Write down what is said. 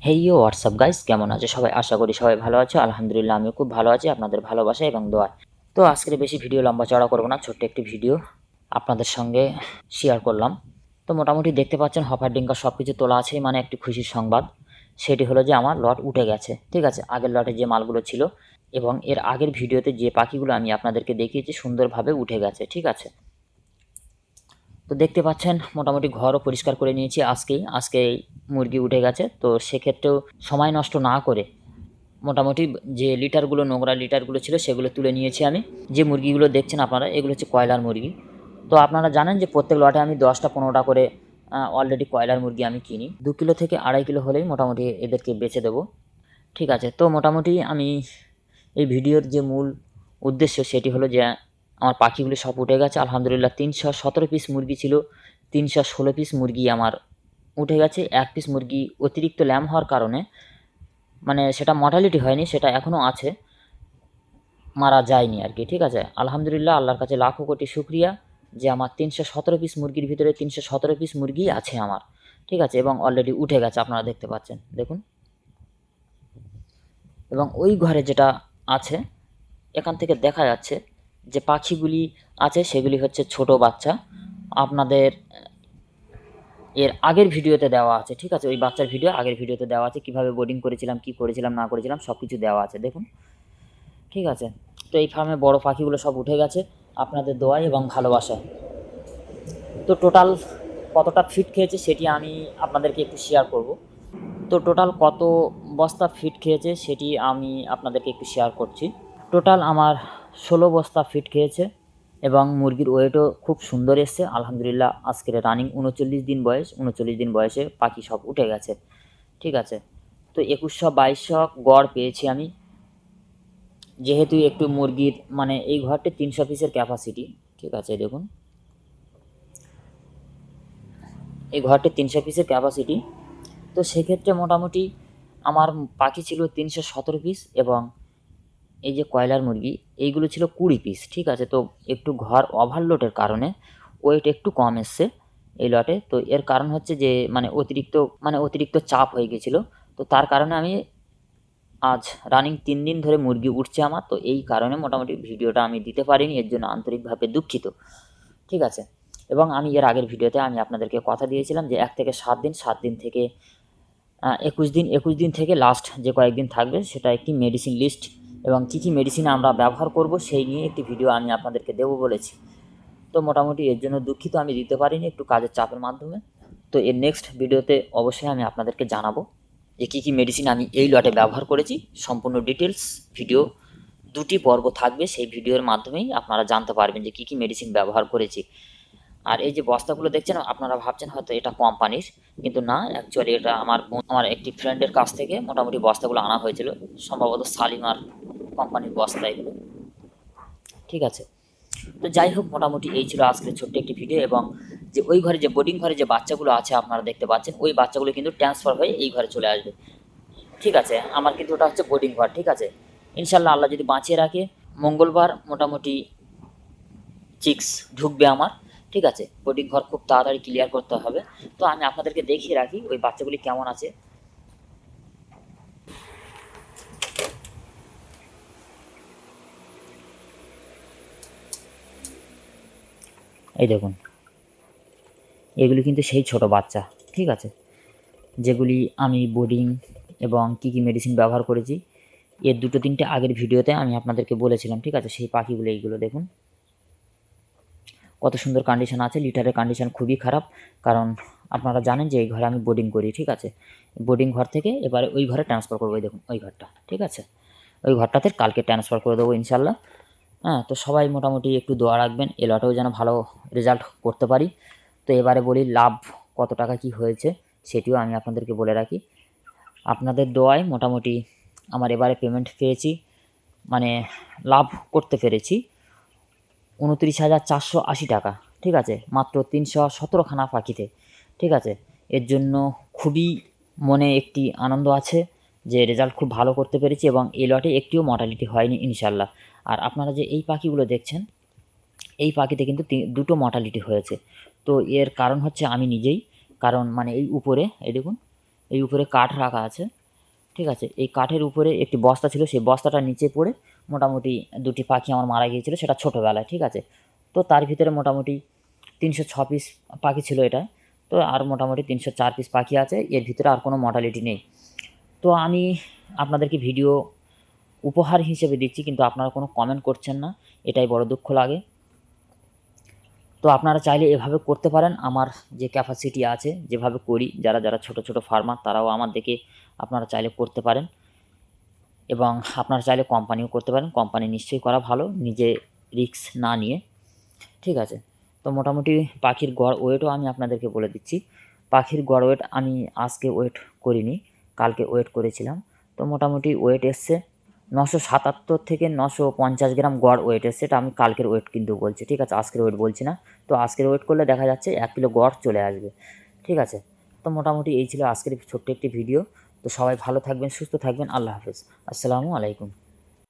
Hey you WhatsApp guys, কেমন আছো সবাই? আশা করি সবাই ভালো আছো। আলহামদুলিল্লাহ আমিও খুব ভালো আছি আপনাদের ভালোবাসা এবং দোয়া। তো আজকের বেশি ভিডিও লম্বা চড়া করবো না, ছোট্ট একটি ভিডিও আপনাদের সঙ্গে শেয়ার করলাম। তো মোটামুটি দেখতে পাচ্ছেন হপার ডিঙ্কার সব কিছু তোলা আছেই, মানে একটি খুশির সংবাদ। সেটি হলো যে আমার লট উঠে গেছে, ঠিক আছে। আগের লটে যে মালগুলো ছিল এবং এর আগের ভিডিওতে যে পাখিগুলো আমি আপনাদেরকে দেখিয়েছি সুন্দরভাবে উঠে গেছে, ঠিক আছে। তো দেখতে পাচ্ছেন মোটামুটি ঘরও পরিষ্কার করে নিয়েছি আজকেই মুরগি উঠে গেছে। তো সেক্ষেত্রেও সময় নষ্ট না করে মোটামুটি যে লিটারগুলো, নোংরা লিটারগুলো ছিল সেগুলো তুলে নিয়েছি আমি। যে মুরগিগুলো দেখছেন আপনারা, এগুলো হচ্ছে কয়লার মুরগি। তো আপনারা জানেন যে প্রত্যেক লটে আমি 10টা 15টা করে অলরেডি কয়লার মুরগি আমি কিনি। 2 কিলো থেকে 2.5 কিলো হলেই মোটামুটি এদেরকে বেচে দেবো, ঠিক আছে। তো মোটামুটি আমি এই ভিডিওর যে মূল উদ্দেশ্য সেটি হলো যে আমার পাখিগুলি সব উঠে গেছে আলহামদুলিল্লাহ। 317 পিস মুরগি ছিল, 316 পিস মুরগি আমার উঠে গেছে। 1 পিস মুরগি অতিরিক্ত ল্যাম হওয়ার কারণে, মানে সেটা মর্টালিটি হয়নি, সেটা এখনও আছে, মারা যায়নি আর কি, ঠিক আছে। আলহামদুলিল্লাহ, আল্লাহর কাছে লাখো কোটি শুক্রিয়া যে আমার 317 পিস মুরগির ভিতরে 317 পিস মুরগি আছে আমার, ঠিক আছে। এবং অলরেডি উঠে গেছে, আপনারা দেখতে পাচ্ছেন, দেখুন। এবং ওই ঘরে যেটা আছে, এখান থেকে দেখা যাচ্ছে যে পাখিগুলি আছে সেগুলি হচ্ছে ছোট বাচ্চা। আপনাদের এর আগের ভিডিওতে দেওয়া আছে, ঠিক আছে। ওই বাচ্চার ভিডিও আগের ভিডিওতে দেওয়া আছে, কীভাবে বোর্ডিং করেছিলাম, কী করেছিলাম না করেছিলাম সব কিছু দেওয়া আছে, দেখুন, ঠিক আছে। তো এই ফার্মে বড় পাখিগুলো সব উঠে গেছে আপনাদের দোয়ায় এবং ভালোবাসায়। তো টোটাল কতটা ফিট খেয়েছে সেটি আমি আপনাদেরকে একটু শেয়ার করব। তো টোটাল কত বস্তা ফিট খেয়েছে সেটি আমি আপনাদেরকে একটু শেয়ার করছি। টোটাল আমার 16 বস্তা ফিট খেয়েছে এবং মুরগির ওয়েটও খুব সুন্দর এসছে আলহামদুলিল্লাহ। আজকের রানিং 39 দিন বয়স, 39 দিন বয়সে পাখি সব উঠে গেছে, ঠিক আছে। তো 2100-2200 গড় পেয়েছি আমি, যেহেতু একটু মুরগির মানে এই ঘরটি 300 পিসের ক্যাপাসিটি, ঠিক আছে। দেখুন, এই ঘরটি 300 পিসের ক্যাপাসিটি। তো সেক্ষেত্রে মোটামুটি আমার পাখি ছিল 317 পিস এবং এই যে কয়লার মুরগি এইগুলো ছিল 20 পিস, ঠিক আছে। তো একটু ঘর ওভারলোডের কারণে ওয়েট একটু কম এসছে এই লটে। তো এর কারণ হচ্ছে যে অতিরিক্ত চাপ হয়ে গেছিলো। তো তার কারণে আমি আজ রানিং 3 দিন ধরে মুরগি উঠছে আমার। তো এই কারণে মোটামুটি ভিডিওটা আমি দিতে পারিনি, এর জন্য আন্তরিকভাবে দুঃখিত, ঠিক আছে। এবং আমি এর আগের ভিডিওতে আমি আপনাদেরকে কথা দিয়েছিলাম যে 1 থেকে 7 দিন, 7 দিন থেকে 21 দিন থেকে লাস্ট যে কয়েকদিন থাকবে সেটা একটি মেডিসিন লিস্ট এবং কী কী মেডিসিন আমরা ব্যবহার করব সেই নিয়ে একটি ভিডিও আমি আপনাদেরকে দেবো বলেছি। তো মোটামুটি এর জন্য দুঃখিত, আমি দিতে পারিনি একটু কাজের চাপের মাধ্যমে। তো এর নেক্সট ভিডিওতে অবশ্যই আমি আপনাদেরকে জানাবো যে কী কী মেডিসিন আমি এই লটে ব্যবহার করেছি। সম্পূর্ণ ডিটেলস ভিডিও 2টি পর্ব থাকবে, সেই ভিডিওর মাধ্যমেই আপনারা জানতে পারবেন যে কী কী মেডিসিন ব্যবহার করেছি। আর এই যে বস্তাগুলো দেখছেন আপনারা ভাবছেন হয়তো এটা কোম্পানির, কিন্তু না, অ্যাকচুয়ালি এটা আমার একটি ফ্রেন্ডের কাছ থেকে মোটামুটি বস্তাগুলো আনা হয়েছিল, সম্ভবত শালিমার কোম্পানির বস্তা এগুলো, ঠিক আছে। তো যাই হোক, মোটামুটি এই ছিল আজকের ছোট্ট একটি ভিডিও। এবং যে ওই ঘরে যে বোর্ডিং ঘরে যে বাচ্চাগুলো আছে আপনারা দেখতে পাচ্ছেন, ওই বাচ্চাগুলো কিন্তু ট্রান্সফার হয়ে এই ঘরে চলে আসবে, ঠিক আছে। আমার কিন্তু ওটা হচ্ছে বোর্ডিং ঘর, ঠিক আছে। ইনশাল্লাহ আল্লাহ যদি বাঁচিয়ে রাখে মঙ্গলবার মোটামুটি চিক্স ঢুকবে আমার, ঠিক আছে। বোর্ডিং ঘর খুব তাড়াতাড়ি ক্লিয়ার করতে হবে। তো আমি আপনাদেরকে দেখিয়ে রাখি ওই বাচ্চাগুলি কেমন আছে। এই দেখুন, এগুলি কিন্তু সেই ছোট বাচ্চা, ঠিক আছে, যেগুলি আমি বোর্ডিং এবং কী কী মেডিসিন ব্যবহার করেছি এর 2-3টে আগের ভিডিওতে আমি আপনাদেরকে বলেছিলাম, ঠিক আছে। সেই পাখিগুলো এইগুলো দেখুন কত সুন্দর কন্ডিশন আছে। লিটারের কন্ডিশন খুবই খারাপ, কারণ আপনারা জানেন যে এই ঘরে আমি বোর্ডিং করি, ঠিক আছে। বোর্ডিং ঘর থেকে এবারে ওই ঘরে ট্রান্সফার করবো, এই দেখুন ওই ঘরটা, ঠিক আছে। ওই ঘরটাতে কালকে ট্রান্সফার করে দেবো ইনশাল্লাহ। হ্যাঁ, তো সবাই মোটামুটি একটু দোয়া রাখবেন এ লটেও যেন ভালো রেজাল্ট করতে পারি। তো এবারে বলি লাভ কত টাকা কি হয়েছে সেটিও আমি আপনাদেরকে বলে রাখি। আপনাদের দোয়ায় মোটামুটি আমার এবারে পেমেন্ট পেয়েছি, মানে লাভ করতে পেরেছি 29,480 টাকা, ঠিক আছে, মাত্র 317খানা পাখিতে, ঠিক আছে। এর জন্য খুবই মনে একটি আনন্দ আছে যে রেজাল্ট খুব ভালো করতে পেরেছি এবং এই লটে একটিও মর্টালিটি হয়নি ইনশাল্লাহ। আর আপনারা যে এই পাখিগুলো দেখছেন, এই পাখিতে কিন্তু 2টো মর্টালিটি হয়েছে। তো এর কারণ হচ্ছে আমি নিজেই, কারণ মানে এই উপরে এই দেখুন এই উপরে কাঠ রাখা আছে, ঠিক আছে। এই কাঠের উপরে একটি বস্তা ছিল, সেই বস্তাটার নিচে পড়ে মোটামুটি 2টি পাখি আমার মারা গিয়েছিলো, সেটা ছোটোবেলায়, ঠিক আছে। তো তার ভিতরে মোটামুটি 306 পিস পাখি ছিল এটা। তো আর মোটামুটি 304 পিস পাখি আছে, এর ভিতরে আর কোনো মর্টালিটি নেই। তো আমি আপনাদেরকে ভিডিও উপহার হিসেবে দিচ্ছি, কিন্তু আপনারা কোনো কমেন্ট করছেন না, এটাই বড় দুঃখ লাগে। তো আপনারা চাইলে এভাবে করতে পারেন। আমার যে ক্যাপাসিটি আছে, যেভাবে করি, যারা যারা ছোট ছোট ফার্মার তারাও আমার দেখে আপনারা চাইলে করতে পারেন, এবং আপনারা চাইলে কোম্পানিও করতে পারেন। কোম্পানি নিশ্চয়ই করা ভালো, নিজে রিস্ক না নিয়ে, ঠিক আছে। তো মোটামুটি পাখির গড় ওয়েটও আমি আপনাদেরকে বলে দিচ্ছি। পাখির গড় ওয়েট আমি আজকে ওয়েট করিনি, কালকে ওয়েট করেছিলাম। তো মোটামুটি ওয়েট এসছে 977 থেকে 950 গ্রাম গড় ওয়েট এসছে। এটা আমি কালকের ওয়েট কিন্তু বলছি, ঠিক আছে, আজকের ওয়েট বলছি না। তো আজকের ওয়েট করলে দেখা যাচ্ছে 1 কিলো গড় চলে আসবে, ঠিক আছে। তো মোটামুটি এই ছিল আজকের ছোট্ট একটি ভিডিও। তো সবাই ভালো থাকবেন, সুস্থ থাকবেন। আল্লাহ হাফেজ। আসসালামু আলাইকুম।